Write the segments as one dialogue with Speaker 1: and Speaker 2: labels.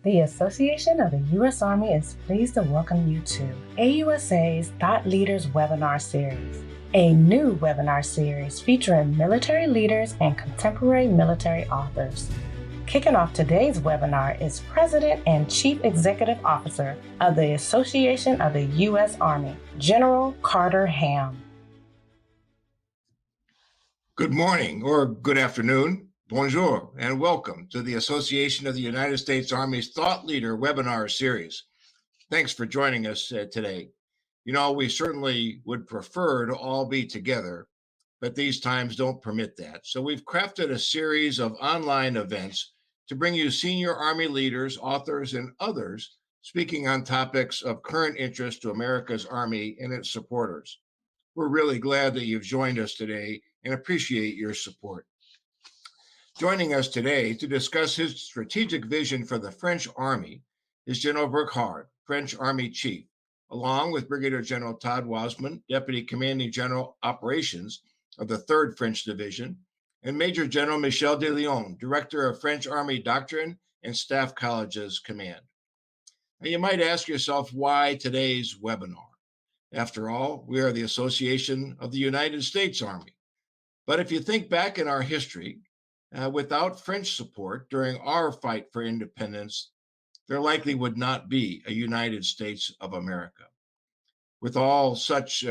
Speaker 1: The Association of the U.S. Army is pleased to welcome you to AUSA's Thought Leaders Webinar Series, a new webinar series featuring military leaders and contemporary military authors. Kicking off today's webinar is President and Chief Executive Officer of the Association of the U.S. Army, General Carter Ham.
Speaker 2: Good morning or good afternoon, bonjour, and welcome to the Association of the United States Army's Thought Leader Webinar Series. Thanks for joining us today. You know, we certainly would prefer to all be together, but these times don't permit that. So we've crafted a series of online events to bring you senior Army leaders, authors, and others speaking on topics of current interest to America's Army and its supporters. We're really glad that you've joined us today and appreciate your support. Joining us today to discuss his strategic vision for the French Army is General Burkhard, French Army Chief, along with Brigadier General Todd Wasman, Deputy Commanding General Operations of the 3rd French Division, and Major General Michel Delion, Director of French Army Doctrine and Staff Colleges Command. Now, you might ask yourself why today's webinar. After all, we are the Association of the United States Army. But if you think back in our history, without French support during our fight for independence, there likely would not be a United States of America. With all such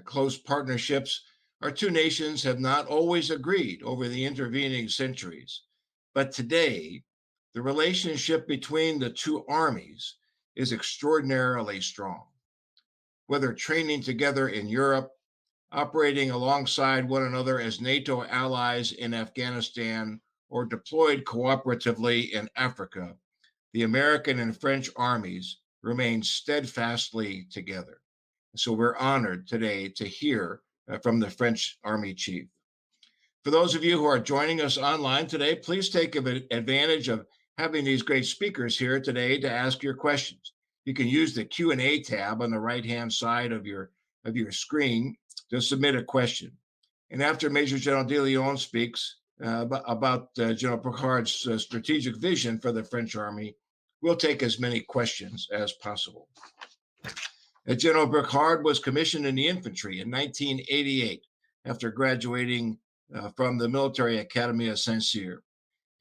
Speaker 2: close partnerships, our two nations have not always agreed over the intervening centuries. But today, the relationship between the two armies is extraordinarily strong. Whether training together in Europe, operating alongside one another as NATO allies in Afghanistan, or deployed cooperatively in Africa, the American and French armies remain steadfastly together. So we're honored today to hear from the French Army Chief. For those of you who are joining us online today, please take advantage of having these great speakers here today to ask your questions. You can use the Q&A tab on the right-hand side of your screen to submit a question. And after Major General Delion speaks about General Burkhard's strategic vision for the French Army, we'll take as many questions as possible. General Burkhard was commissioned in the infantry in 1988 after graduating from the Military Academy of Saint-Cyr.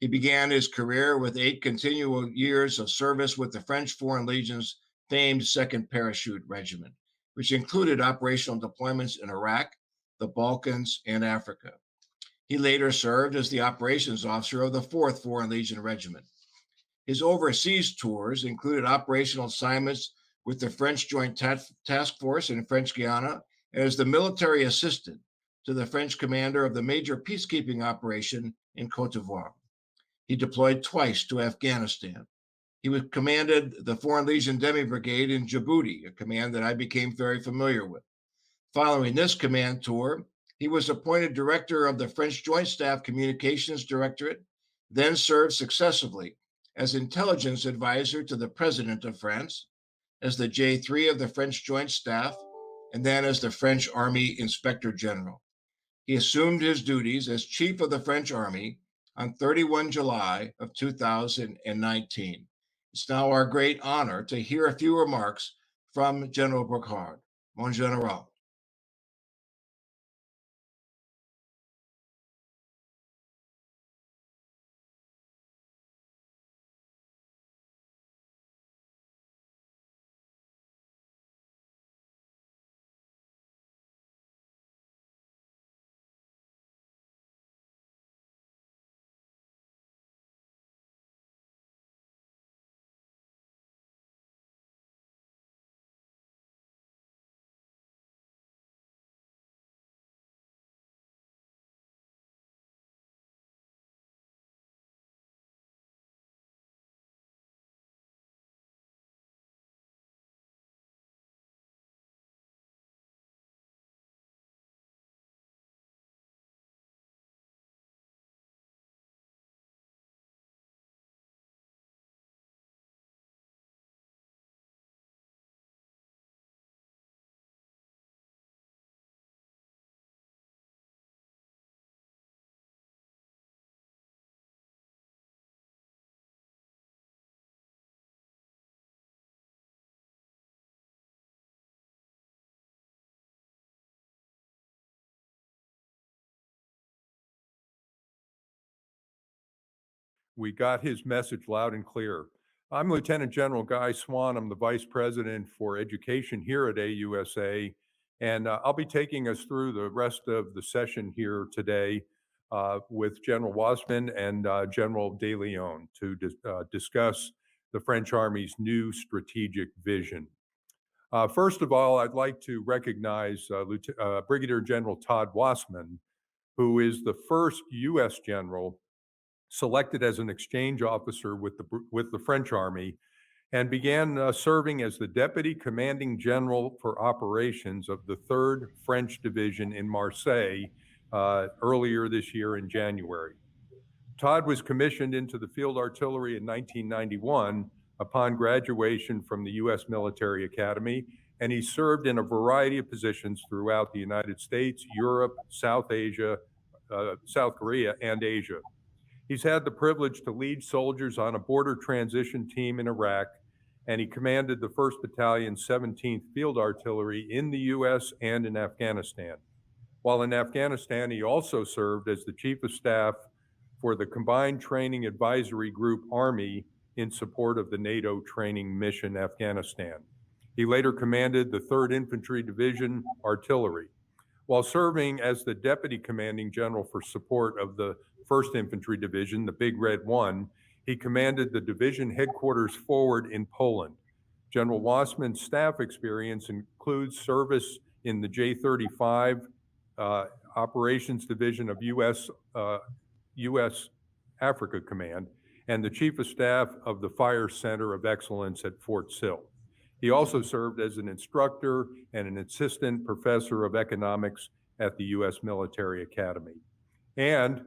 Speaker 2: He began his career with 8 continual years of service with the French Foreign Legion's famed 2nd Parachute Regiment, which included operational deployments in Iraq, the Balkans, and Africa. He later served as the operations officer of the 4th Foreign Legion Regiment. His overseas tours included operational assignments with the French Joint Task Force in French Guiana and as the military assistant to the French commander of the major peacekeeping operation in Côte d'Ivoire. He deployed twice to Afghanistan. He commanded the Foreign Legion Demi Brigade in Djibouti, a command that I became very familiar with. Following this command tour, he was appointed director of the French Joint Staff Communications Directorate, then served successively as intelligence advisor to the President of France, as the J3 of the French Joint Staff, and then as the French Army Inspector General. He assumed his duties as Chief of the French Army on 31 July of 2019. It's now our great honor to hear a few remarks from General Burkhard. Mon General.
Speaker 3: We got his message loud and clear. I'm Lieutenant General Guy Swan. I'm the Vice President for Education here at AUSA, and I'll be taking us through the rest of the session here today with General Wasman and General Delion to discuss the French Army's new strategic vision. First of all, I'd like to recognize Brigadier General Todd Wasman, who is the first U.S. general selected as an exchange officer with the French Army, and began serving as the Deputy Commanding General for Operations of the 3rd French Division in Marseille earlier this year in January. Todd was commissioned into the Field Artillery in 1991 upon graduation from the U.S. Military Academy, and he served in a variety of positions throughout the United States, Europe, South Korea, and Asia. He's had the privilege to lead soldiers on a border transition team in Iraq, and he commanded the 1st Battalion, 17th Field Artillery in the U.S. and in Afghanistan. While in Afghanistan, he also served as the Chief of Staff for the Combined Training Advisory Group Army in support of the NATO training mission Afghanistan. He later commanded the 3rd Infantry Division Artillery. While serving as the Deputy Commanding General for support of the 1st Infantry Division, the Big Red One, he commanded the division headquarters forward in Poland. General Wasman's staff experience includes service in the J-35 Operations Division of U.S. Africa Command and the Chief of Staff of the Fire Center of Excellence at Fort Sill. He also served as an instructor and an assistant professor of economics at the U.S. Military Academy. And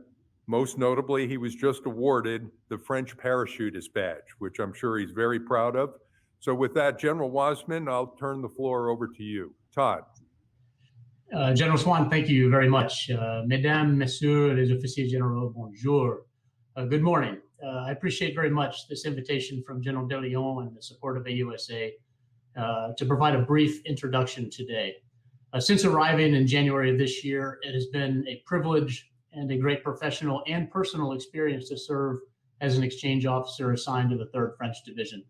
Speaker 3: most notably, he was just awarded the French Parachutist Badge, which I'm sure he's very proud of. So with that, General Wasman, I'll turn the floor over to you. Todd.
Speaker 4: General Swan, thank you very much. Mesdames, Messieurs les officiers généraux, bonjour. Good morning. I appreciate very much this invitation from General Delion and the support of AUSA to provide a brief introduction today. Since arriving in January of this year, it has been a privilege and a great professional and personal experience to serve as an exchange officer assigned to the 3rd French Division.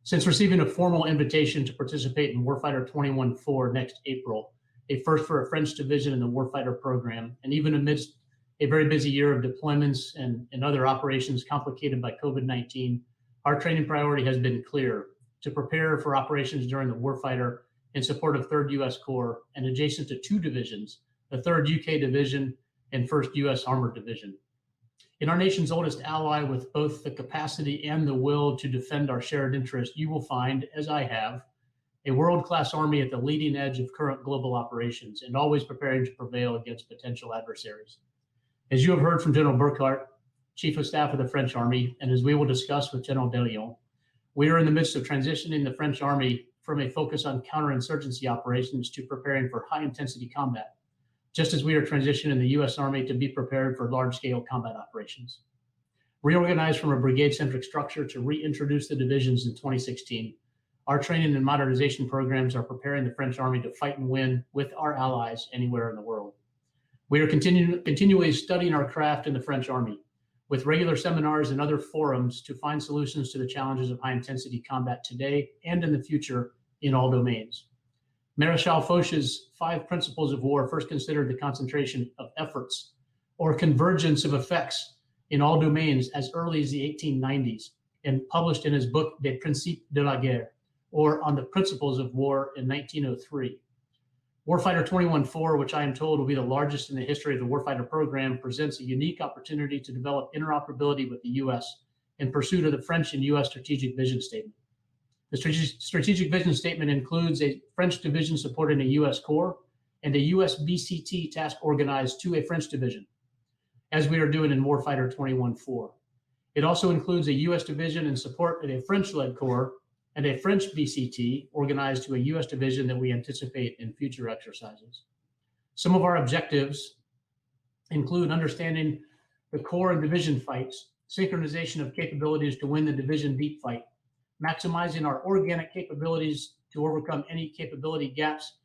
Speaker 4: Since receiving a formal invitation to participate in Warfighter 21-4 next April, a first for a French division in the Warfighter program, and even amidst a very busy year of deployments and other operations complicated by COVID-19, our training priority has been clear: to prepare for operations during the Warfighter in support of 3rd U.S. Corps and adjacent to 2 divisions, the 3rd UK Division and 1st U.S. Armored Division. In our nation's oldest ally, with both the capacity and the will to defend our shared interest, you will find, as I have, a world-class Army at the leading edge of current global operations and always preparing to prevail against potential adversaries. As you have heard from General Burkhard, Chief of Staff of the French Army, and as we will discuss with General Delion, we are in the midst of transitioning the French Army from a focus on counterinsurgency operations to preparing for high-intensity combat, just as we are transitioning the U.S. Army to be prepared for large-scale combat operations. Reorganized from a brigade-centric structure to reintroduce the divisions in 2016, our training and modernization programs are preparing the French Army to fight and win with our allies anywhere in the world. We are continually studying our craft in the French Army, with regular seminars and other forums to find solutions to the challenges of high-intensity combat today and in the future in all domains. Maréchal Foch's 5 principles of war first considered the concentration of efforts or convergence of effects in all domains as early as the 1890s and published in his book Des Principes de la Guerre, or On the Principles of War, in 1903. Warfighter 21-4, which I am told will be the largest in the history of the Warfighter program, presents a unique opportunity to develop interoperability with the U.S. in pursuit of the French and U.S. Strategic Vision Statement. The Strategic Vision Statement includes a French division supporting a U.S. Corps and a U.S. BCT task organized to a French division, as we are doing in Warfighter 21-4. It also includes a U.S. division in support of a French-led Corps and a French BCT organized to a U.S. division that we anticipate in future exercises. Some of our objectives include understanding the Corps and division fights, synchronization of capabilities to win the division deep fight, maximizing our organic capabilities to overcome any capability gaps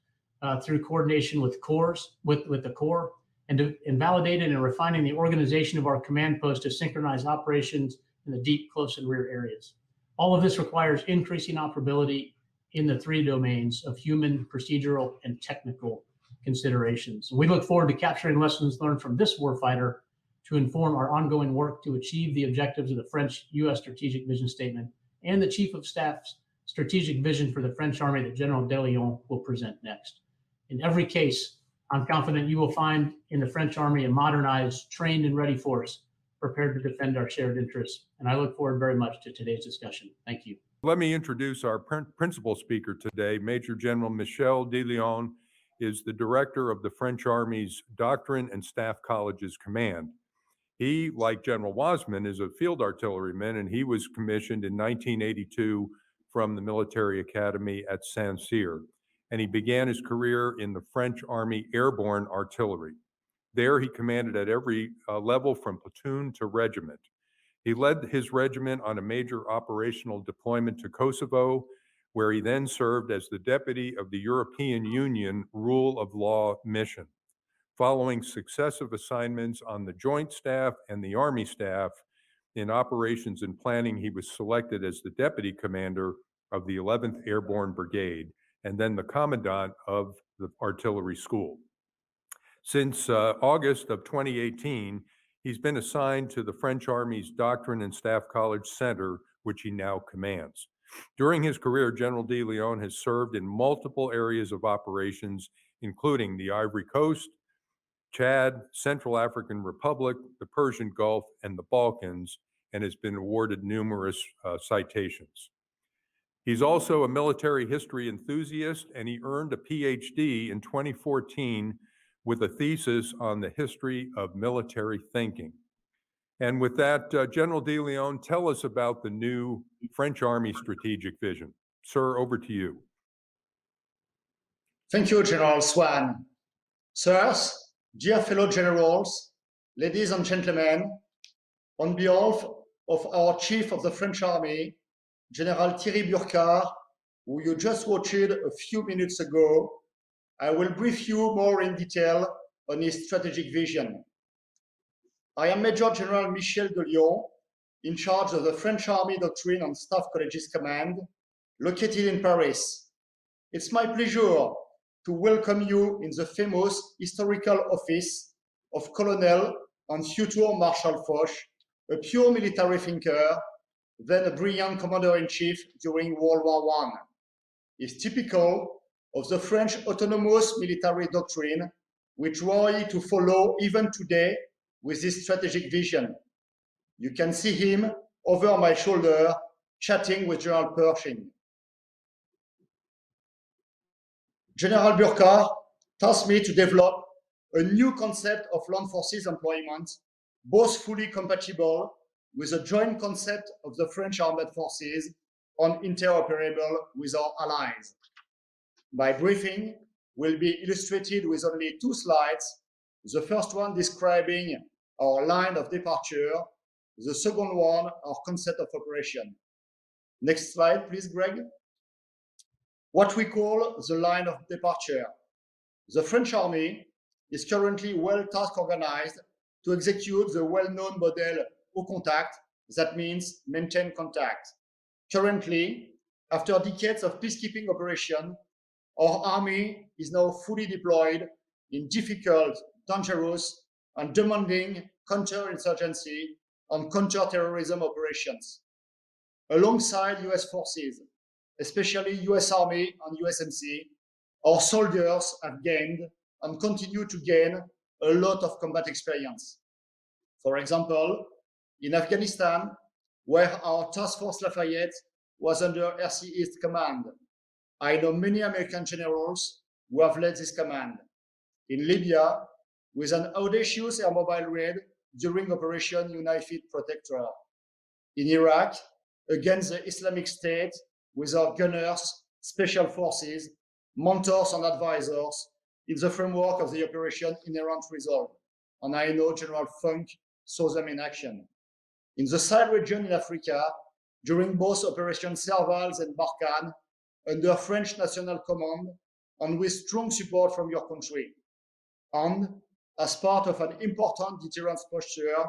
Speaker 4: through coordination with the Corps, and validating and refining the organization of our command post to synchronize operations in the deep, close, and rear areas. All of this requires increasing operability in the three domains of human, procedural, and technical considerations. We look forward to capturing lessons learned from this warfighter to inform our ongoing work to achieve the objectives of the French-U.S. Strategic Vision Statement and the Chief of Staff's strategic vision for the French Army that General Delion will present next. In every case, I'm confident you will find in the French Army a modernized, trained, and ready force prepared to defend our shared interests. And I look forward very much to today's discussion. Thank you.
Speaker 3: Let me introduce our principal speaker today. Major General Michel Delion is the director of the French Army's Doctrine and Staff Colleges Command. He, like General Wasman, is a field artilleryman, and he was commissioned in 1982 from the military academy at Saint-Cyr. And he began his career in the French Army Airborne Artillery. There he commanded at every level from platoon to regiment. He led his regiment on a major operational deployment to Kosovo, where he then served as the deputy of the European Union Rule of Law Mission. Following successive assignments on the Joint Staff and the Army Staff in operations and planning, he was selected as the deputy commander of the 11th Airborne Brigade and then the commandant of the artillery school. Since August of 2018, he's been assigned to the French Army's Doctrine and Staff College Center, which he now commands. During his career, General Delion has served in multiple areas of operations, including the Ivory Coast, Chad, Central African Republic, the Persian Gulf, and the Balkans, and has been awarded numerous citations. He's also a military history enthusiast, and he earned a PhD in 2014 with a thesis on the history of military thinking. And with that, General Delion, tell us about the new French Army strategic vision. Sir, over to you.
Speaker 5: Thank you, General Swan. Sirs, dear fellow generals, ladies and gentlemen, on behalf of our Chief of the French Army, General Thierry Burkhard, who you just watched a few minutes ago, I will brief you more in detail on his strategic vision. I am Major General Michel Delion, in charge of the French Army Doctrine and Staff Colleges Command, located in Paris. It's my pleasure to welcome you in the famous historical office of Colonel and future Marshal Foch, a pure military thinker, then a brilliant commander-in-chief during World War I. It's typical of the French autonomous military doctrine, which we are to follow even today with this strategic vision. You can see him over my shoulder chatting with General Pershing. General Burkhard tasked me to develop a new concept of land forces employment, both fully compatible with a joint concept of the French armed forces and interoperable with our allies. My briefing will be illustrated with only 2 slides, the first one describing our line of departure, the second one our concept of operation. Next slide, please, Greg. What we call the line of departure. The French Army is currently well task organized to execute the well-known model au contact, that means maintain contact. Currently, after decades of peacekeeping operation, our army is now fully deployed in difficult, dangerous, and demanding counterinsurgency and counterterrorism operations. Alongside US forces, especially US Army and USMC, our soldiers have gained and continue to gain a lot of combat experience. For example, in Afghanistan, where our Task Force Lafayette was under RC East Command, I know many American generals who have led this command. In Libya, with an audacious air mobile raid during Operation United Protector. In Iraq, against the Islamic State, with our gunners, special forces, mentors and advisors in the framework of the Operation Inherent Resolve. And I know General Funk saw them in action. In the Sahel region in Africa, during both Operation Servals and Barkhane, under French National Command, and with strong support from your country. And as part of an important deterrence posture,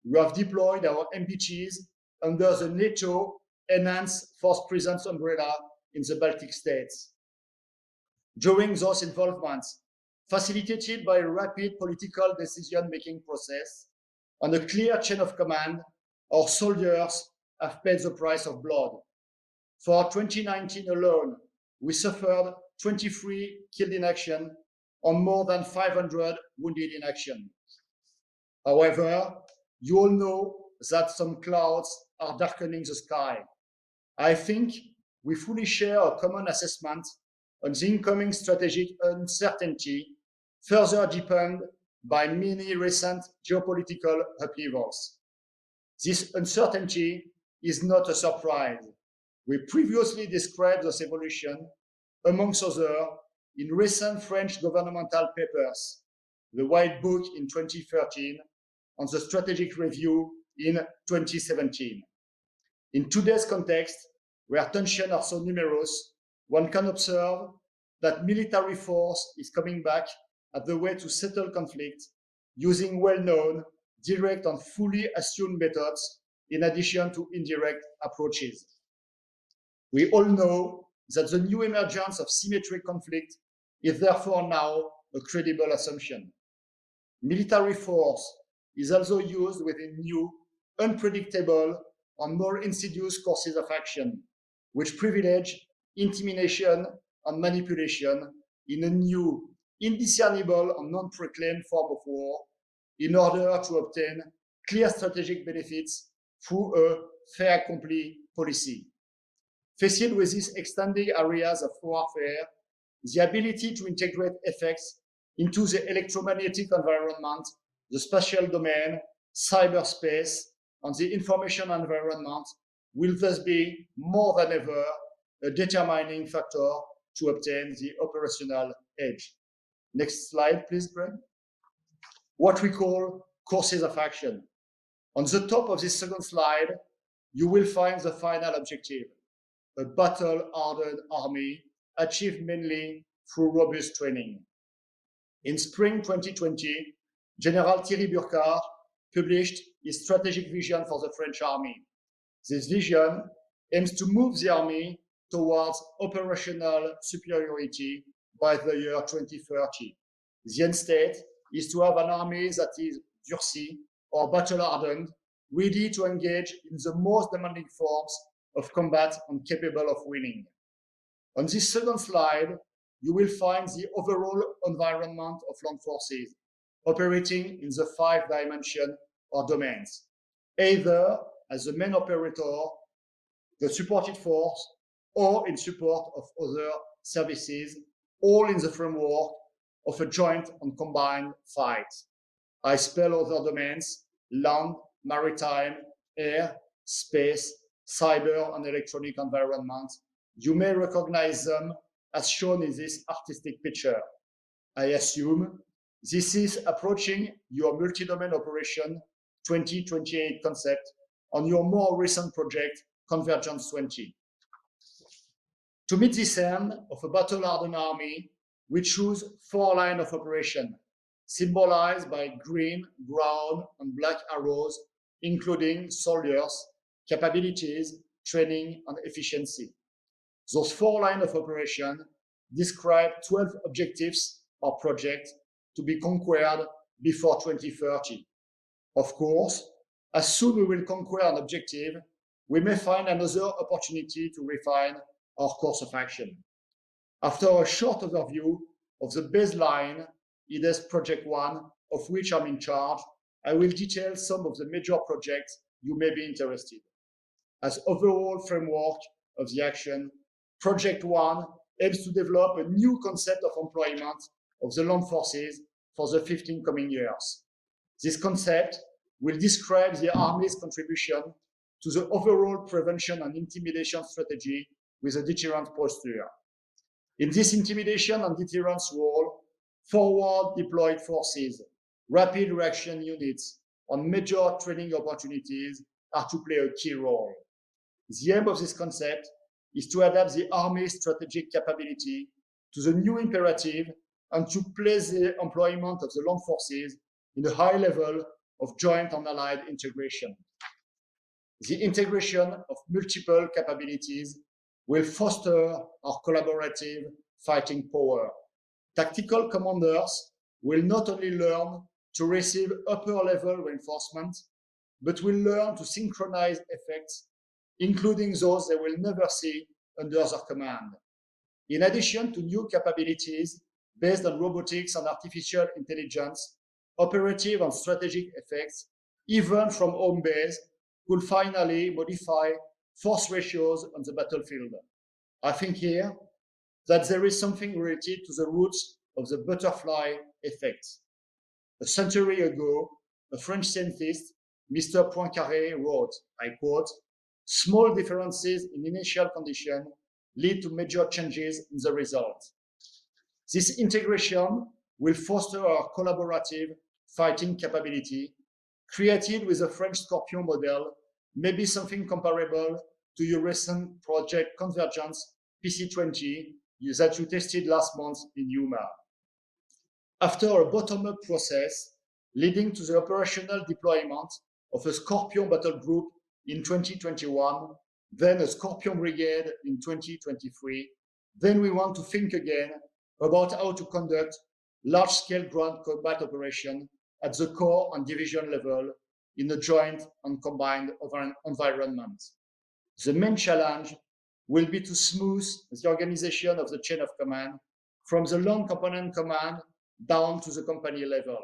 Speaker 5: we have deployed our MBTs under the NATO Enhanced Force Presence umbrella in the Baltic states. During those involvements, facilitated by a rapid political decision-making process and a clear chain of command, our soldiers have paid the price of blood. For 2019 alone, we suffered 23 killed in action and more than 500 wounded in action. However, you all know that some clouds are darkening the sky. I think we fully share a common assessment on the incoming strategic uncertainty, further deepened by many recent geopolitical upheavals. This uncertainty is not a surprise. We previously described this evolution, amongst others, in recent French governmental papers, the White Book in 2013 and the Strategic Review in 2017. In today's context, where tensions are so numerous, one can observe that military force is coming back as the way to settle conflict using well-known, direct and fully assumed methods in addition to indirect approaches. We all know that the new emergence of symmetric conflict is therefore now a credible assumption. Military force is also used within new, unpredictable and more insidious courses of action, which privilege intimidation and manipulation in a new, indiscernible and non-proclaimed form of war in order to obtain clear strategic benefits through a fait accompli policy. Faced with these extended areas of warfare, the ability to integrate effects into the electromagnetic environment, the spatial domain, cyberspace, and the information environment will thus be more than ever a determining factor to obtain the operational edge. Next slide, please, Greg. What we call courses of action. On the top of this second slide, you will find the final objective, a battle-hardened army achieved mainly through robust training. In spring 2020, General Thierry Burkhard published his strategic vision for the French army. This vision aims to move the army towards operational superiority by the year 2030. The end state is to have an army that is durci or battle-hardened, ready to engage in the most demanding forms of combat and capable of winning. On this second slide, you will find the overall environment of land forces operating in the 5 dimensions or domains, either as the main operator, the supported force, or in support of other services, all in the framework of a joint and combined fight. I spell other domains: land, maritime, air, space, cyber, and electronic environment. You may recognize them as shown in this artistic picture. I assume this is approaching your multi-domain operation 2028 concept on your more recent project, Convergence 20. To meet this end of a battle-hardened army, we choose 4 lines of operation, symbolized by green, brown, and black arrows, including soldiers, capabilities, training, and efficiency. Those 4 lines of operation describe 12 objectives or projects to be conquered before 2030. Of course, as soon as we will conquer an objective, we may find another opportunity to refine our course of action. After a short overview of the baseline IDES Project 1, of which I'm in charge, I will detail some of the major projects you may be interested. As overall framework of the action, Project 1 aims to develop a new concept of employment of the land forces for the 15 coming years. This concept will describe the Army's contribution to the overall prevention and intimidation strategy with a deterrent posture. In this intimidation and deterrence role, forward deployed forces, rapid reaction units, and major training opportunities are to play a key role. The aim of this concept is to adapt the Army's strategic capability to the new imperative and to place the employment of the land forces in a high level of joint and allied integration. The integration of multiple capabilities will foster our collaborative fighting power. Tactical commanders will not only learn to receive upper-level reinforcement, but will learn to synchronize effects, including those they will never see under their command. In addition to new capabilities based on robotics and artificial intelligence, operative and strategic effects, even from home base, could finally modify force ratios on the battlefield. I think here that there is something related to the roots of the butterfly effect. A century ago, a French scientist, Mr. Poincaré, wrote, I quote, "Small differences in initial condition lead to major changes in the result." This integration will foster our collaborative fighting capability, created with the French Scorpion model, maybe something comparable to your recent Project Convergence PC-20 that you tested last month in Yuma. After a bottom-up process leading to the operational deployment of a Scorpion battle group in 2021, then a Scorpion brigade in 2023, then we want to think again about how to conduct large-scale ground combat operation at the corps and division level in a joint and combined environment. The main challenge will be to smooth the organization of the chain of command from the land component command down to the company level,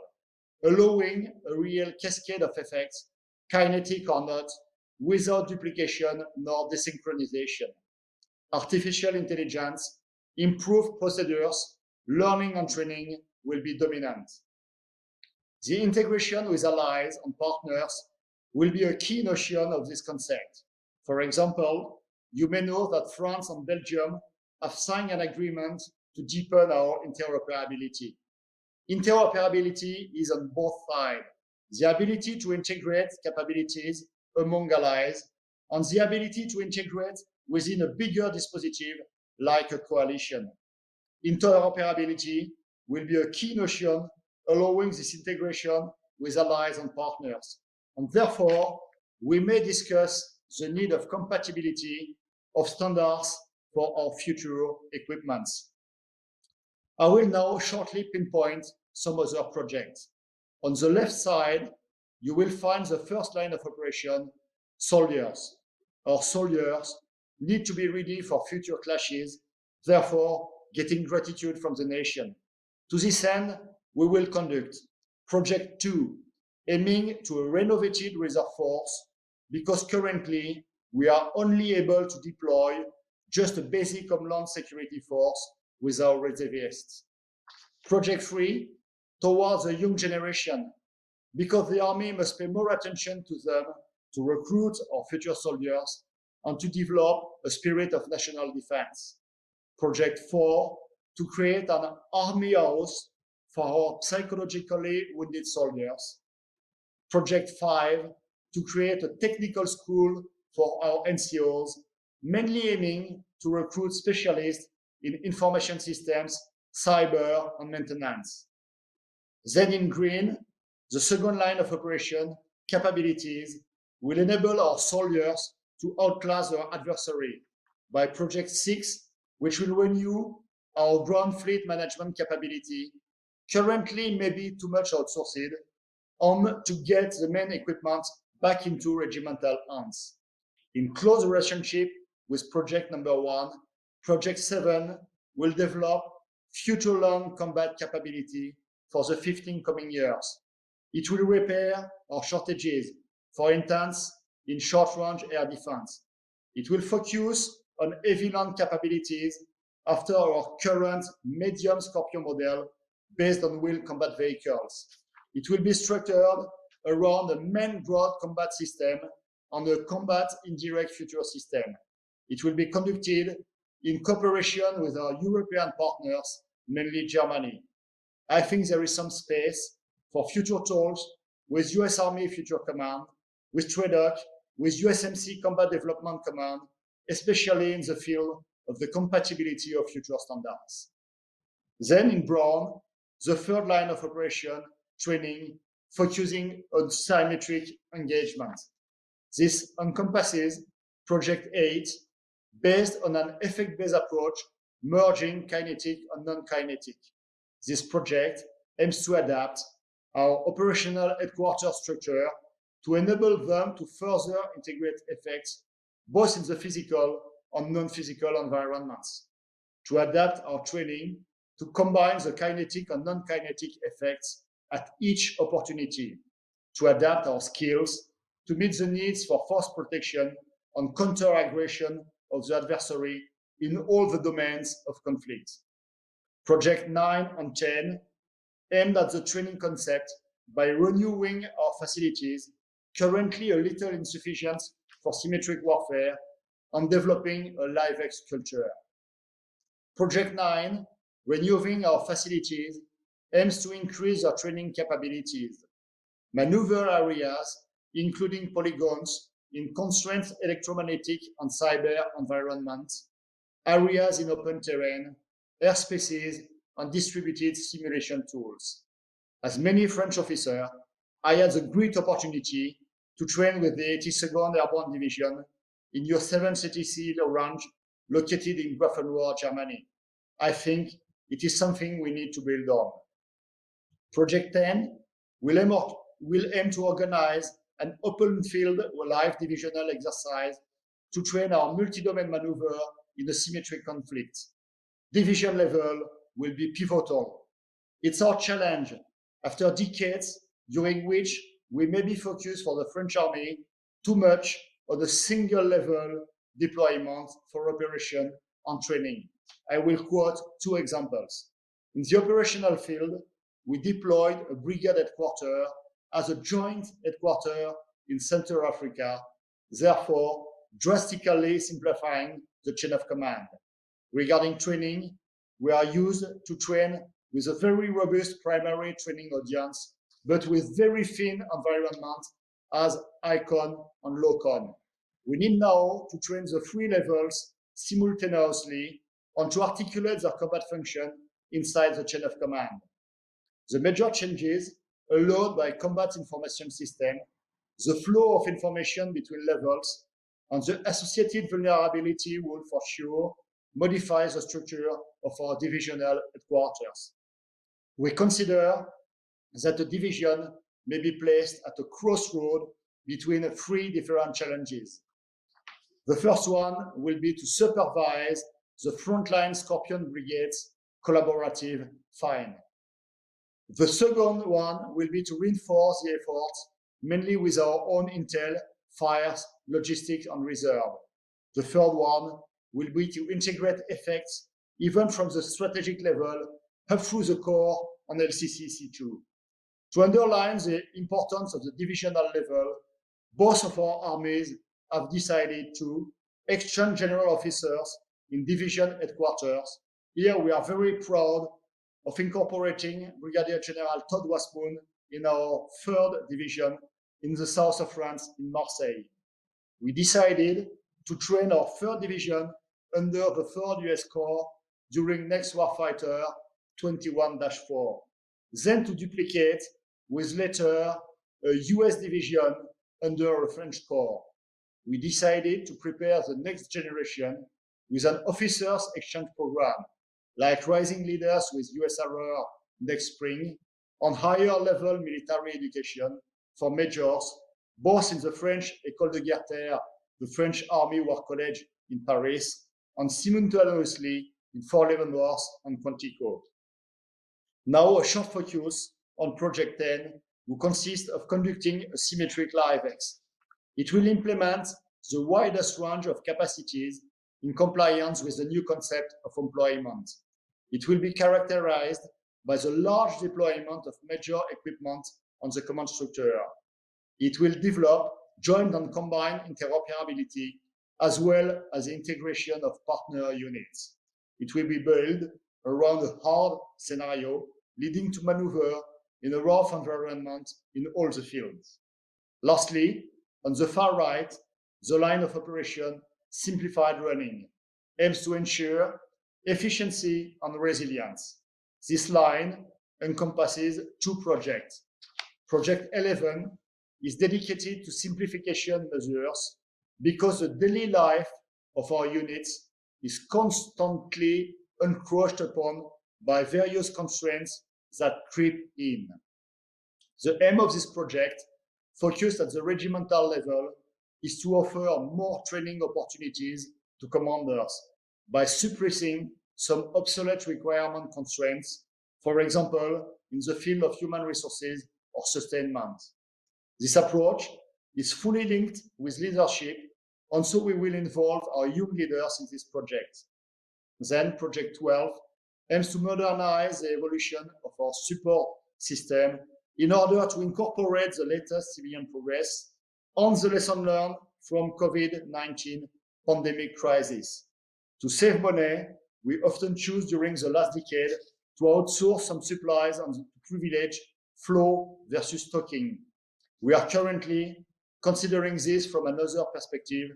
Speaker 5: allowing a real cascade of effects, kinetic or not, without duplication nor desynchronization. Artificial intelligence, improved procedures, learning and training will be dominant. The integration with allies and partners will be a key notion of this concept. For example, you may know that France and Belgium have signed an agreement to deepen our interoperability. Interoperability is on both sides, the ability to integrate capabilities among allies and the ability to integrate within a bigger dispositive like a coalition. Interoperability will be a key notion allowing this integration with allies and partners. And therefore, we may discuss the need of compatibility of standards for our future equipments. I will now shortly pinpoint some other projects. On the left side, you will find the first line of operation, soldiers. Our soldiers need to be ready for future clashes, therefore getting gratitude from the nation. To this end, we will conduct Project 2, aiming to a renovated reserve force, because currently we are only able to deploy just a basic homeland security force with our reservists. Project 3, towards the young generation, because the army must pay more attention to them to recruit our future soldiers and to develop a spirit of national defense. Project 4, to create an army house for our psychologically wounded soldiers. Project 5, to create a technical school for our NCOs, mainly aiming to recruit specialists in information systems, cyber, and maintenance. Then in green, the second line of operation, capabilities, will enable our soldiers to outclass their adversary by Project 6, which will renew our ground fleet management capability, currently maybe too much outsourced, to get the main equipment back into regimental hands. In close relationship with project number 1, Project 7 will develop future land combat capability for the 15 coming years. It will repair our shortages, for instance, in short-range air defense. It will focus on heavy land capabilities after our current medium Scorpion model based on wheeled combat vehicles. It will be structured around a main ground combat system and a combat indirect future system. It will be conducted in cooperation with our European partners, mainly Germany. I think there is some space for future talks with US Army Future Command, with TRADOC, with USMC Combat Development Command, especially in the field of the compatibility of future standards. Then in brown, the third line of operation, training, focusing on symmetric engagement. This encompasses Project 8, based on an effect-based approach, merging kinetic and non-kinetic. This project aims to adapt our operational headquarters structure to enable them to further integrate effects both in the physical and non-physical environments, to adapt our training to combine the kinetic and non-kinetic effects at each opportunity, to adapt our skills to meet the needs for force protection and counter-aggression of the adversary in all the domains of conflict. Project 9 and 10 aimed at the training concept by renewing our facilities, currently a little insufficient for symmetric warfare, and developing a LiveX culture. Project 9, renewing our facilities, aims to increase our training capabilities. Maneuver areas, including polygons in constrained electromagnetic and cyber environments, areas in open terrain, airspaces, and distributed simulation tools. As many French officers, I had the great opportunity to train with the 82nd Airborne Division in your 7th ATC range located in Grafenwöhr, Germany. I think it is something we need to build on. Project 10 will aim to organize an open field live divisional exercise to train our multi-domain maneuver in a symmetric conflict. Division level will be pivotal. It's our challenge after decades during which we may be focused for the French Army too much on a single level deployment for operation and training. I will quote two examples. In the operational field, we deployed a brigade headquarters as a joint headquarters in Central Africa, therefore drastically simplifying the chain of command. Regarding training, we are used to train with a very robust primary training audience, but with very thin environment as ICON and LOCON. We need now to train the three levels simultaneously and to articulate their combat function inside the chain of command. The major changes allowed by combat information system, the flow of information between levels, and the associated vulnerability will for sure modify the structure of our divisional headquarters. We consider that the division may be placed at a crossroad between three different challenges. The first one will be to supervise the frontline Scorpion Brigade's collaborative find. The second one will be to reinforce the efforts, mainly with our own intel, fires, logistics, and reserve. The third one will be to integrate effects, even from the strategic level, up through the core and LCC-C2. To underline the importance of the divisional level, both of our armies have decided to exchange general officers in division headquarters. Here we are very proud of incorporating Brigadier General Todd Waspoon in our 3rd division in the south of France in Marseille. We decided to train our 3rd division under the 3rd US Corps during next Warfighter 21-4, then to duplicate with later a US division under a French Corps. We decided to prepare the next generation with an officers exchange program, like Rising Leaders with USRR next spring, on higher level military education for majors, both in the French École de Guerre Terre, the French Army War College in Paris, and simultaneously in Fort Leavenworth and Quantico. Now a short focus on Project 10, which consists of conducting a symmetric LiveX. It will implement the widest range of capacities in compliance with the new concept of employment. It will be characterized by the large deployment of major equipment on the command structure. It will develop joint and combined interoperability, as well as the integration of partner units. It will be built around a hard scenario, leading to maneuver in a rough environment in all the fields. Lastly, on the far right, the line of operation simplified running aims to ensure efficiency and resilience. This line encompasses two projects. Project 11 is dedicated to simplification measures because the daily life of our units is constantly encroached upon by various constraints that creep in. The aim of this project, focused at the regimental level, is to offer more training opportunities to commanders by suppressing some obsolete requirement constraints, for example, in the field of human resources or sustainment. This approach is fully linked with leadership, and so we will involve our young leaders in this project. Then Project 12 aims to modernize the evolution of our support system in order to incorporate the latest civilian progress and the lesson learned from COVID-19 pandemic crisis. To save money, we often choose during the last decade to outsource some supplies and to privilege flow versus stocking. We are currently considering this from another perspective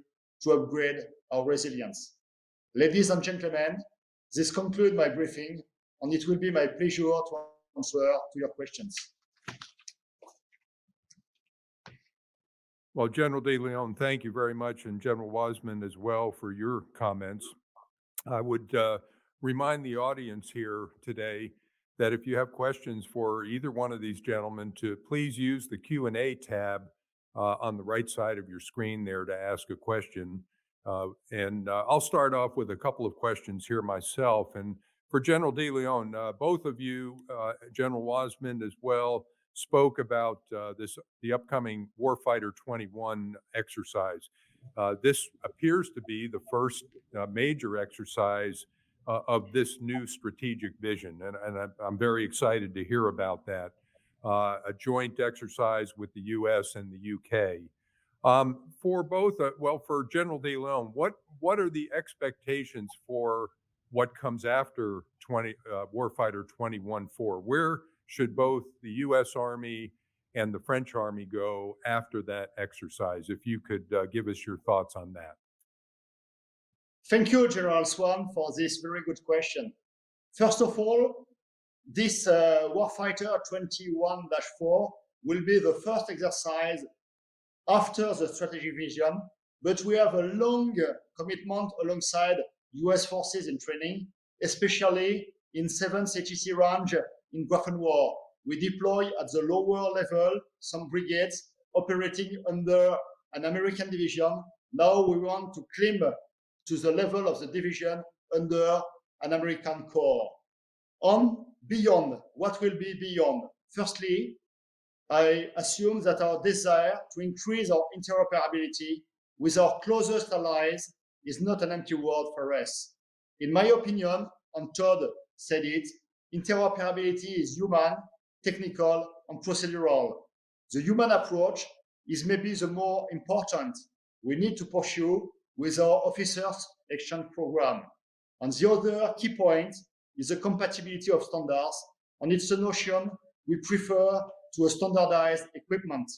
Speaker 5: to upgrade our resilience. Ladies and gentlemen, this concludes my briefing, and it will be my pleasure to answer to your questions.
Speaker 3: Well, General Delion, thank you very much, and General Wasman as well for your comments. I would remind the audience here today that if you have questions for either one of these gentlemen, to please use the Q&A tab on the right side of your screen there to ask a question. I'll start off with a couple of questions here myself. And for General Delion, both of you, General Wasman as well, spoke about the upcoming Warfighter 21 exercise. This appears to be the first major exercise of this new strategic vision, and I'm very excited to hear about that. A joint exercise with the U.S. and the U.K. For both, for General Delion, what are the expectations for what comes after Warfighter 21-4? Where should both the U.S. Army and the French Army go after that exercise? If you could give us your thoughts on that.
Speaker 5: Thank you, General Swan, for this very good question. First of all, this Warfighter 21-4 will be the first exercise after the strategic vision, but we have a long commitment alongside US forces in training, especially in 7th ATC range in Grafenwar. We deploy at the lower level some brigades operating under an American division. Now we want to climb to the level of the division under an American corps. On beyond, what will be beyond? Firstly, I assume that our desire to increase our interoperability with our closest allies is not an empty word for us. In my opinion, and Todd said it, interoperability is human, technical, and procedural. The human approach is maybe the more important we need to pursue with our officers' exchange program. And the other key point is the compatibility of standards, and it's a notion we prefer to a standardized equipment.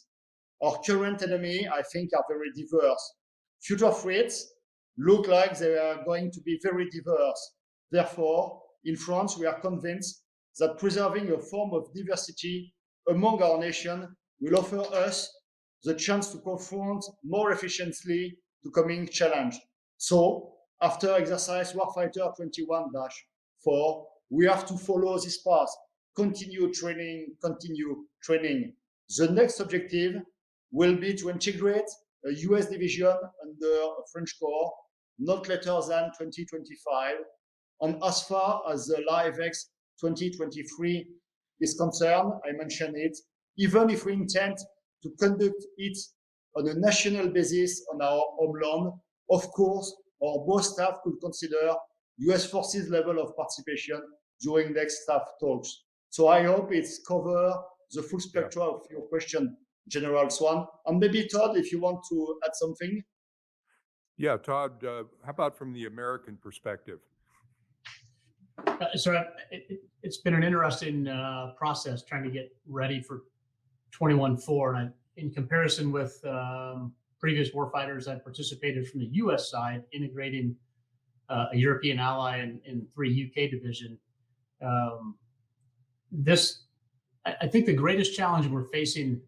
Speaker 5: Our current enemy, I think, are very diverse. Future threats look like they are going to be very diverse. Therefore, in France, we are convinced that preserving a form of diversity among our nation will offer us the chance to confront more efficiently to coming challenge. So, after exercise Warfighter 21-4, we have to follow this path. Continue training. The next objective will be to integrate a US division under a French corps, not later than 2025. And as far as the LiveX 2023 is concerned, I mentioned it, even if we intend to conduct it on a national basis on our homeland, of course, our both staff could consider US forces level of participation during next staff talks. So I hope it's cover the full spectrum of your question, General Swan. And maybe Todd, if you want to add something.
Speaker 3: Yeah, Todd, how about from the American perspective?
Speaker 4: So it's been an interesting process trying to get ready for 21-4. And in comparison with previous warfighters that participated from the US side, integrating a European ally in 3 UK division, I think the greatest challenge we're facing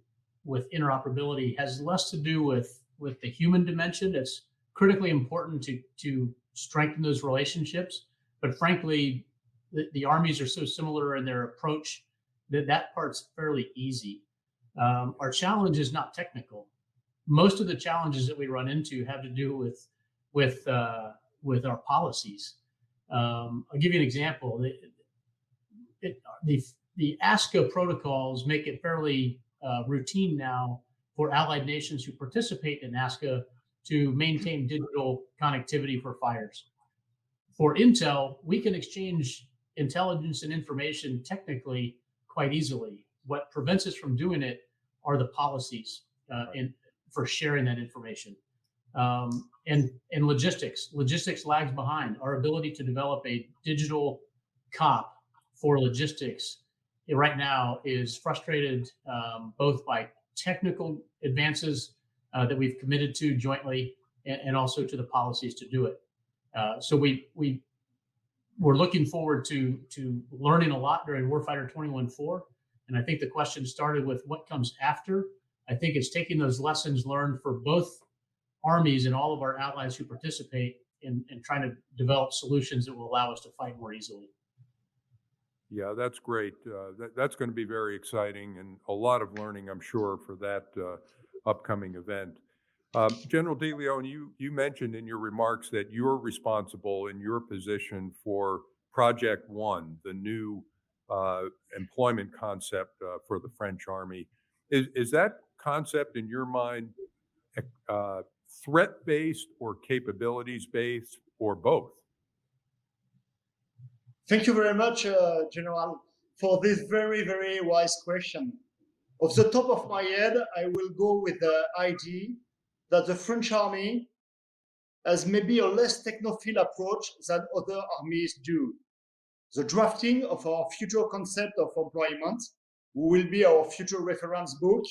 Speaker 4: interoperability has less to do with the human dimension. It's critically important to strengthen those relationships, but frankly, the armies are so similar in their approach that part's fairly easy. Our challenge is not technical. Most of the challenges that we run into have to do with our policies. I'll give you an example. The ASCA protocols make it fairly routine now for allied nations who participate in ASCA to maintain digital connectivity for fighters. For intel, we can exchange intelligence and information technically quite easily. What prevents us from doing it are the policies for sharing that information. And logistics lags behind. Our ability to develop a digital COP for logistics right now is frustrated both by technical advances that we've committed to jointly and also to the policies to do it. So we're looking forward to learning a lot during Warfighter 21-4. And I think the question started with what comes after. I think it's taking those lessons learned for both armies and all of our allies who participate in trying to develop solutions that will allow us to fight more easily.
Speaker 3: Yeah, that's great. That's going to be very exciting and a lot of learning, I'm sure, for that upcoming event. General Delion, you mentioned in your remarks that you're responsible in your position for Project One, the new employment concept for the French Army. Is that concept in your mind threat-based or capabilities-based or both?
Speaker 5: Thank you very much, General, for this very, very wise question. Off the top of my head, I will go with the idea that the French Army has maybe a less technophile approach than other armies do. The drafting of our future concept of employment, who will be our future reference book,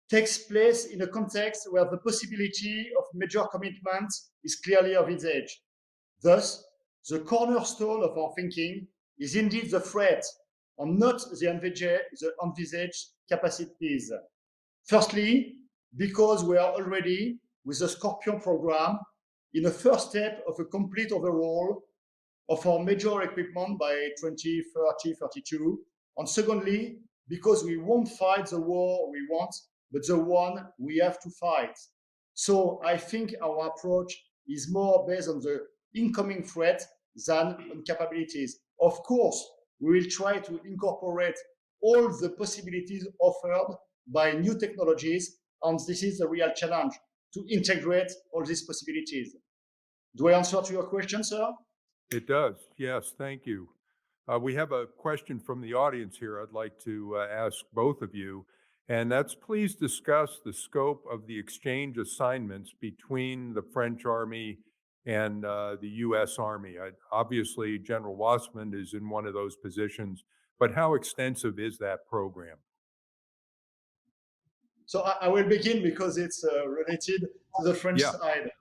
Speaker 5: takes place in a context where the possibility of major commitment is clearly envisaged. Thus, the cornerstone of our thinking is indeed the threat and not the envisaged capacities. Firstly, because we are already, with the Scorpion program, in the first step of a complete overhaul of our major equipment by 2030-32. And secondly, because we won't fight the war we want, but the one we have to fight. So I think our approach is more based on the incoming threat than on capabilities. Of course, we will try to incorporate all the possibilities offered by new technologies, and this is the real challenge, to integrate all these possibilities. Do I answer to your question, sir?
Speaker 3: It does, yes, thank you. We have a question from the audience here I'd like to ask both of you, and that's please discuss the scope of the exchange assignments between the French Army and the U.S. Army. Obviously, General Wassman is in one of those positions, but how extensive is that program?
Speaker 5: So I will begin because it's related to the French side.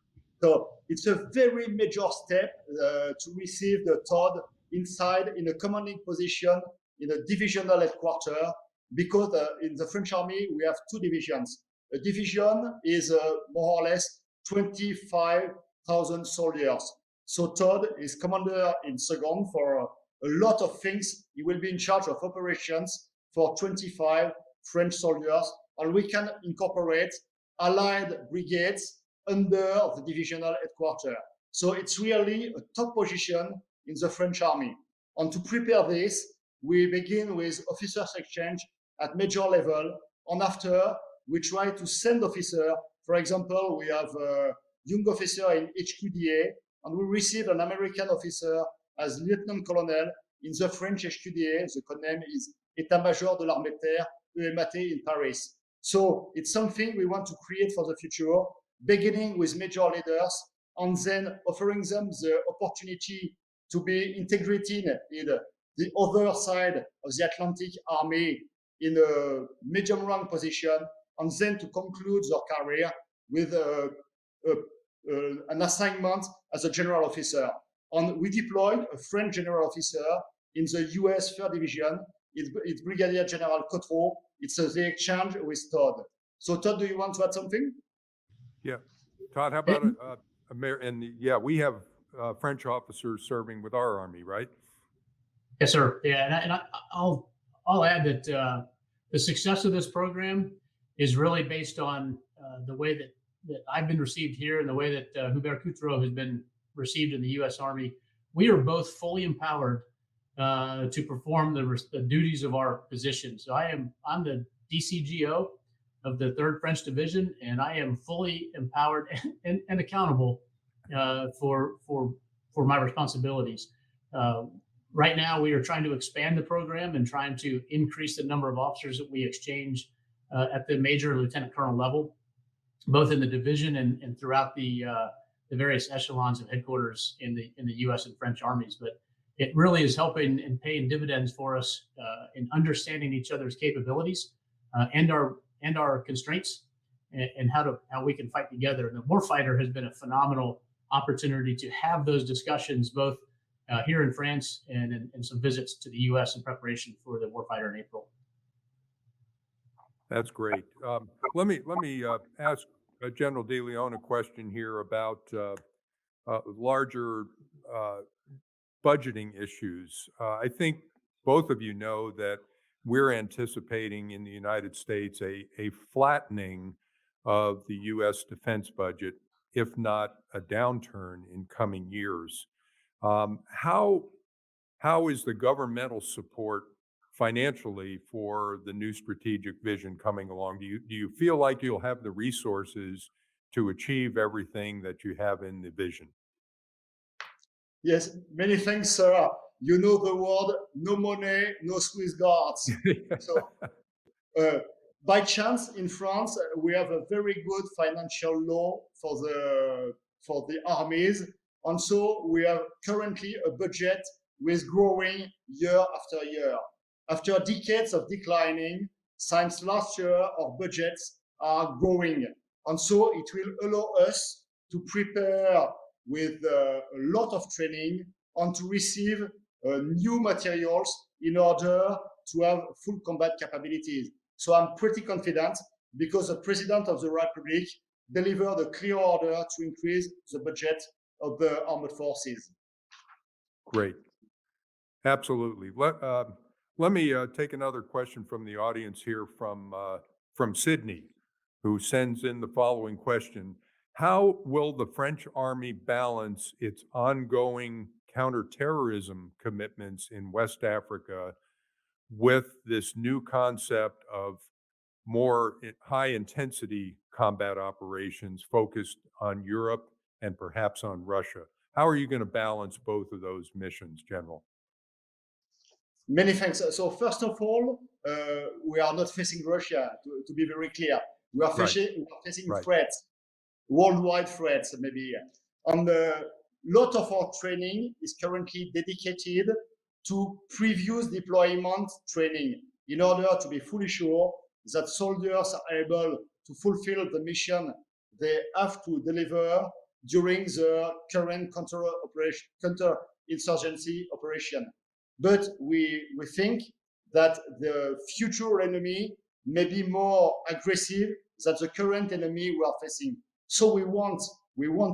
Speaker 5: So it's a very major step to receive the TOD inside in a commanding position in a divisional headquarters, because in the French Army, we have two divisions. A division is more or less 25,000 soldiers. So Todd is commander in second for a lot of things. He will be in charge of operations for 25 French soldiers, and we can incorporate allied brigades under the divisional headquarters. So it's really a top position in the French Army. And to prepare this, we begin with officers exchange at major level, and after we try to send officers. For example, we have a young officer in HQDA, and we receive an American officer as Lieutenant Colonel in the French HQDA. The code name is État-Major de l'Armée de Terre, EMAT in Paris. So it's something we want to create for the future, beginning with major leaders, and then offering them the opportunity to be integrated in the other side of the Atlantic Army in a medium rank position, and then to conclude their career with an assignment as a general officer. And we deployed a French general officer in the US 3rd Division. It's Brigadier General Cotreau, It's the exchange with Todd. So Todd, do you want to add something?
Speaker 3: Yeah. Todd, how about we have French officers serving with our Army, right?
Speaker 4: Yes, sir. Yeah, and I'll add that the success of this program is really based on the way that I've been received here and the way that Hubert Coutreau has been received in the U.S. Army. We are both fully empowered to perform the duties of our position. So I'm the DCGO of the 3rd French Division, and I am fully empowered and accountable for my responsibilities. Right now, we are trying to expand the program and trying to increase the number of officers that we exchange at the major lieutenant colonel level, both in the division and throughout the various echelons of headquarters in the U.S. and French armies. But it really is helping and paying dividends for us in understanding each other's capabilities and our constraints and how we can fight together. And the Warfighter has been a phenomenal opportunity to have those discussions both here in France and some visits to the U.S. in preparation for the Warfighter in April.
Speaker 3: That's great. Let me ask General Delion a question here about larger budgeting issues. I think both of you know that we're anticipating in the United States a flattening of the U.S. defense budget, if not a downturn in coming years. How is the governmental support financially for the new strategic vision coming along? Do you feel like you'll have the resources to achieve everything that you have in the vision?
Speaker 5: Yes, many thanks, Sarah. You know the word, no money, no Swiss guards. So, by chance, in France, we have a very good financial law for the armies. And so we have currently a budget with growing year after year. After decades of declining, since last year, our budgets are growing. And so it will allow us to prepare with a lot of training and to receive new materials in order to have full combat capabilities. So I'm pretty confident because the President of the Republic delivered a clear order to increase the budget of the armed forces.
Speaker 3: Great. Absolutely. Let me take another question from the audience here from Sydney, who sends in the following question. How will the French Army balance its ongoing counterterrorism commitments in West Africa with this new concept of more high-intensity combat operations focused on Europe and perhaps on Russia? How are you going to balance both of those missions, General?
Speaker 5: Many thanks. So first of all, we are not facing Russia, to be very clear. We are facing threats, worldwide threats, maybe. And a lot of our training is currently dedicated to previous deployment training in order to be fully sure that soldiers are able to fulfill the mission they have to deliver during the current counter-insurgency operation. But we think that the future enemy may be more aggressive than the current enemy we are facing. So we want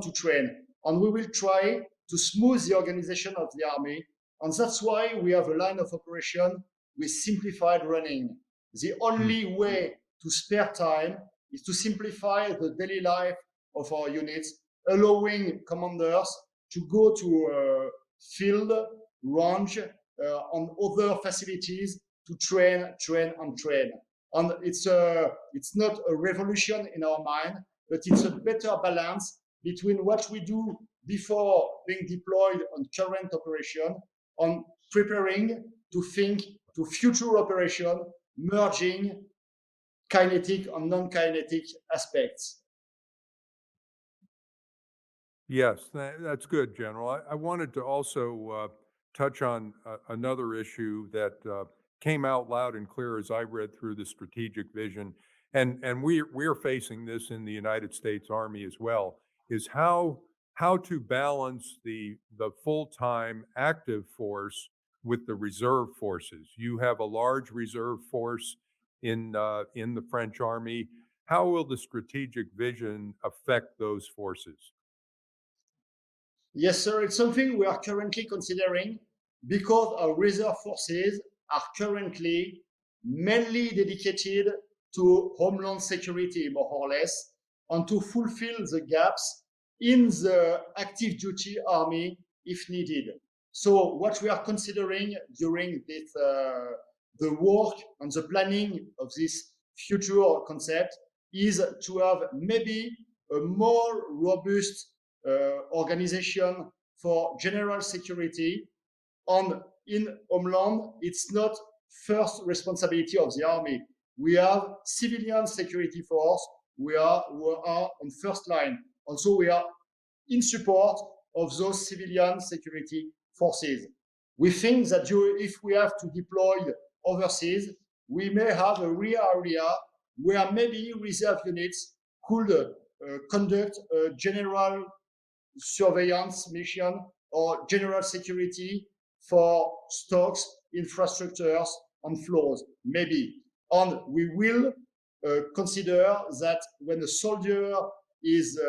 Speaker 5: to train, and we will try to smooth the organization of the army. And that's why we have a line of operation with simplified running. The only way to spare time is to simplify the daily life of our units, allowing commanders to go to field, range, on other facilities to train. And it's not a revolution in our mind, but it's a better balance between what we do before being deployed on current operation and preparing to think to future operation, merging kinetic and non-kinetic aspects.
Speaker 3: Yes, that's good, General. I wanted to also touch on another issue that came out loud and clear as I read through the strategic vision, and we're facing this in the United States Army as well, is how to balance the full-time active force with the reserve forces. You have a large reserve force in the French Army. How will the strategic vision affect those forces?
Speaker 5: Yes, sir. It's something we are currently considering because our reserve forces are currently mainly dedicated to homeland security, more or less, and to fulfill the gaps in the active duty army if needed. So what we are considering during this, the work and the planning of this future concept is to have maybe a more robust organization for general security. And in homeland, it's not first responsibility of the army. We have civilian security force. We are on first line. Also, we are in support of those civilian security forces. We think that if we have to deploy overseas, we may have a real area where maybe reserve units could conduct a general surveillance mission or general security for stocks, infrastructures, and flows, maybe. And we will consider that when a soldier is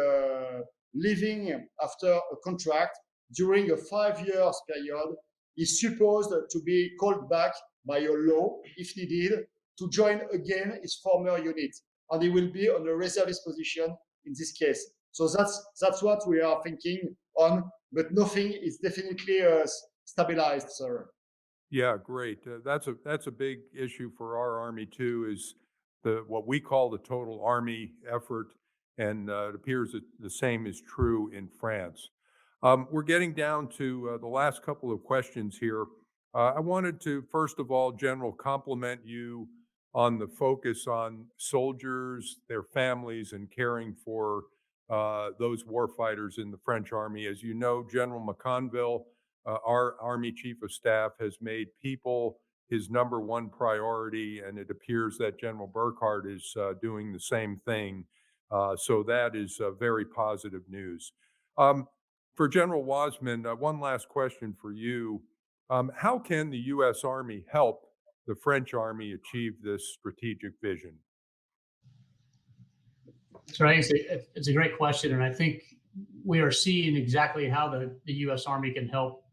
Speaker 5: leaving after a contract during a 5 years period, is supposed to be called back by a law, if needed, to join again his former unit. And he will be on a reservist position in this case. So that's what we are thinking on, but nothing is definitely stabilized, sir.
Speaker 3: Yeah, great. That's a big issue for our Army too, is what we call the total Army effort, and it appears that the same is true in France. We're getting down to the last couple of questions here. I wanted to, first of all, General, compliment you on the focus on soldiers, their families, and caring for those warfighters in the French Army. As you know, General McConville, our Army Chief of Staff, has made people his number one priority, and it appears that General Burkhard is doing the same thing. So that is very positive news. For General Wasman, one last question for you. How can the U.S. Army help the French Army achieve this strategic vision?
Speaker 4: So I think it's a great question, and I think we are seeing exactly how the U.S. Army can help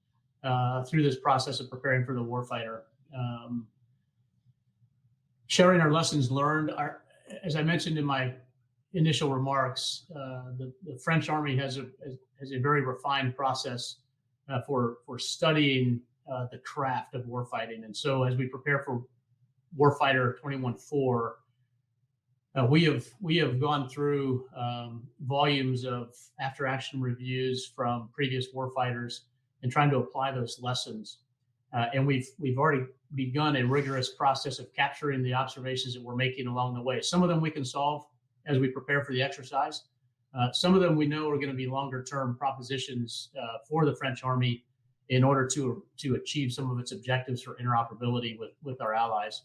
Speaker 4: through this process of preparing for the warfighter. Sharing our lessons learned, as I mentioned in my initial remarks, the French Army has a very refined process for studying the craft of warfighting. And so as we prepare for Warfighter 21-4, we have gone through volumes of after action reviews from previous warfighters and trying to apply those lessons. And we've already begun a rigorous process of capturing the observations that we're making along the way. Some of them we can solve as we prepare for the exercise. Some of them we know are going to be longer term propositions for the French Army in order to achieve some of its objectives for interoperability with our allies.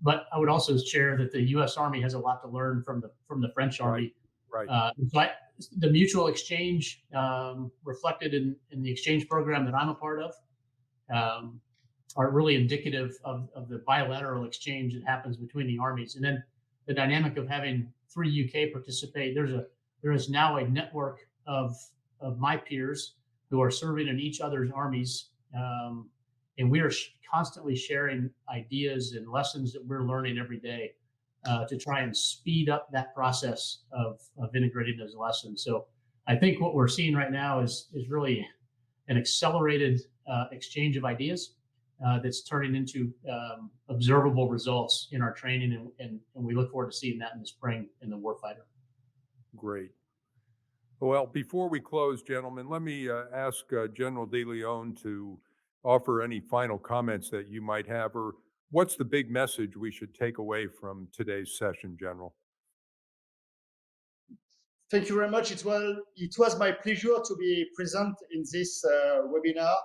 Speaker 4: But I would also share that the U.S. Army has a lot to learn from the French Army.
Speaker 3: Right.
Speaker 4: But the mutual exchange reflected in the exchange program that I'm a part of are really indicative of the bilateral exchange that happens between the armies. And then the dynamic of having 3 UK participate, there is now a network of my peers who are serving in each other's armies. And we are constantly sharing ideas and lessons that we're learning every day to try and speed up that process of integrating those lessons. So I think what we're seeing right now is really an accelerated exchange of ideas that's turning into observable results in our training, and we look forward to seeing that in the spring in the warfighter.
Speaker 3: Great. Well, before we close, gentlemen, let me ask General Delion to offer any final comments that you might have, or what's the big message we should take away from today's session, General?
Speaker 5: Thank you very much. It was my pleasure to be present in this webinar.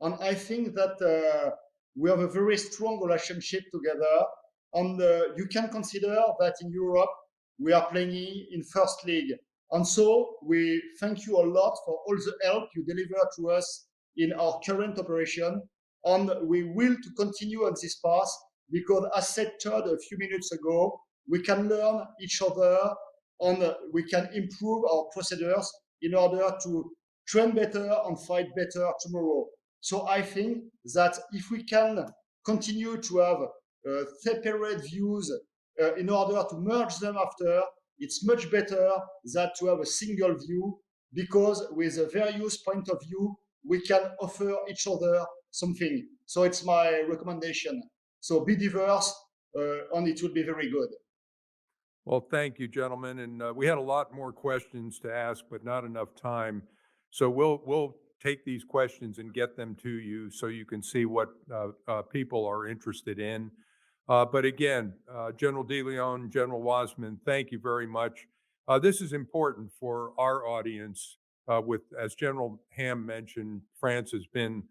Speaker 5: And I think that we have a very strong relationship together. And you can consider that in Europe, we are playing in first league. And so we thank you a lot for all the help you deliver to us in our current operation. And we will to continue on this path because as said Todd a few minutes ago, we can learn each other and we can improve our procedures in order to train better and fight better tomorrow. So I think that if we can continue to have separate views in order to merge them after, it's much better than to have a single view, because with a various point of view, we can offer each other something. So it's my recommendation. So be diverse, and it will be very good.
Speaker 3: Well, thank you, gentlemen. And we had a lot more questions to ask, but not enough time. So we'll take these questions and get them to you so you can see what people are interested in. But again, General Delion, General Wasman, thank you very much. This is important for our audience. As General Ham mentioned, France has been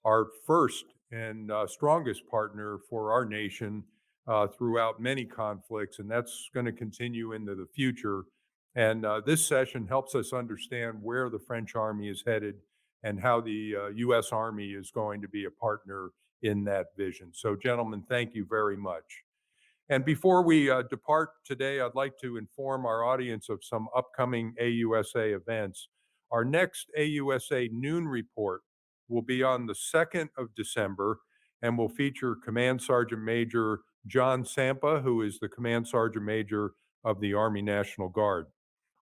Speaker 3: our first and strongest partner for our nation throughout many conflicts, and that's going to continue into the future. And this session helps us understand where the French Army is headed and how the U.S. Army is going to be a partner in that vision. So, gentlemen, thank you very much. And before we depart today, I'd like to inform our audience of some upcoming AUSA events. Our next AUSA Noon Report will be on the 2nd of December and will feature Command Sergeant Major John Sampa, who is the Command Sergeant Major of the Army National Guard.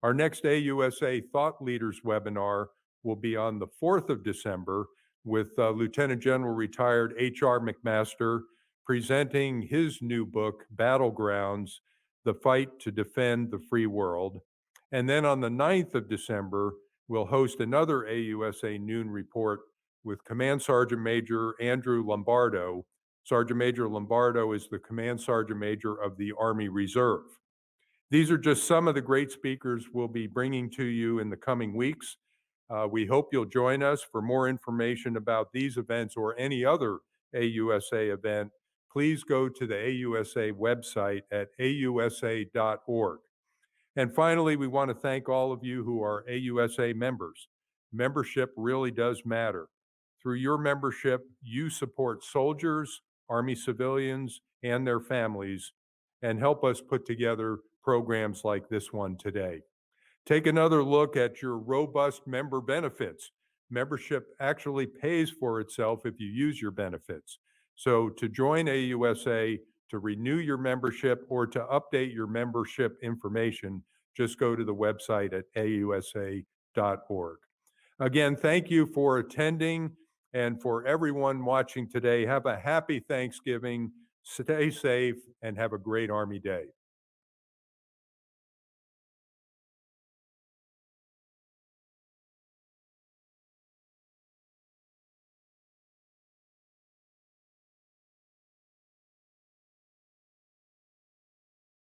Speaker 3: Our next AUSA Thought Leaders webinar will be on the 4th of December with Lieutenant General Retired H.R. McMaster presenting his new book, Battlegrounds, The Fight to Defend the Free World. And then on the 9th of December, we'll host another AUSA Noon Report with Command Sergeant Major Andrew Lombardo. Sergeant Major Lombardo is the Command Sergeant Major of the Army Reserve. These are just some of the great speakers we'll be bringing to you in the coming weeks. We hope you'll join us. For more information about these events or any other AUSA event, please go to the AUSA website at ausa.org. And finally, we want to thank all of you who are AUSA members. Membership really does matter. Through your membership, you support soldiers, Army civilians, and their families, and help us put together programs like this one today. Take another look at your robust member benefits. Membership actually pays for itself if you use your benefits. So to join AUSA, to renew your membership, or to update your membership information, just go to the website at ausa.org. Again, thank you for attending, and for everyone watching today, have a happy Thanksgiving, stay safe, and have a great Army Day.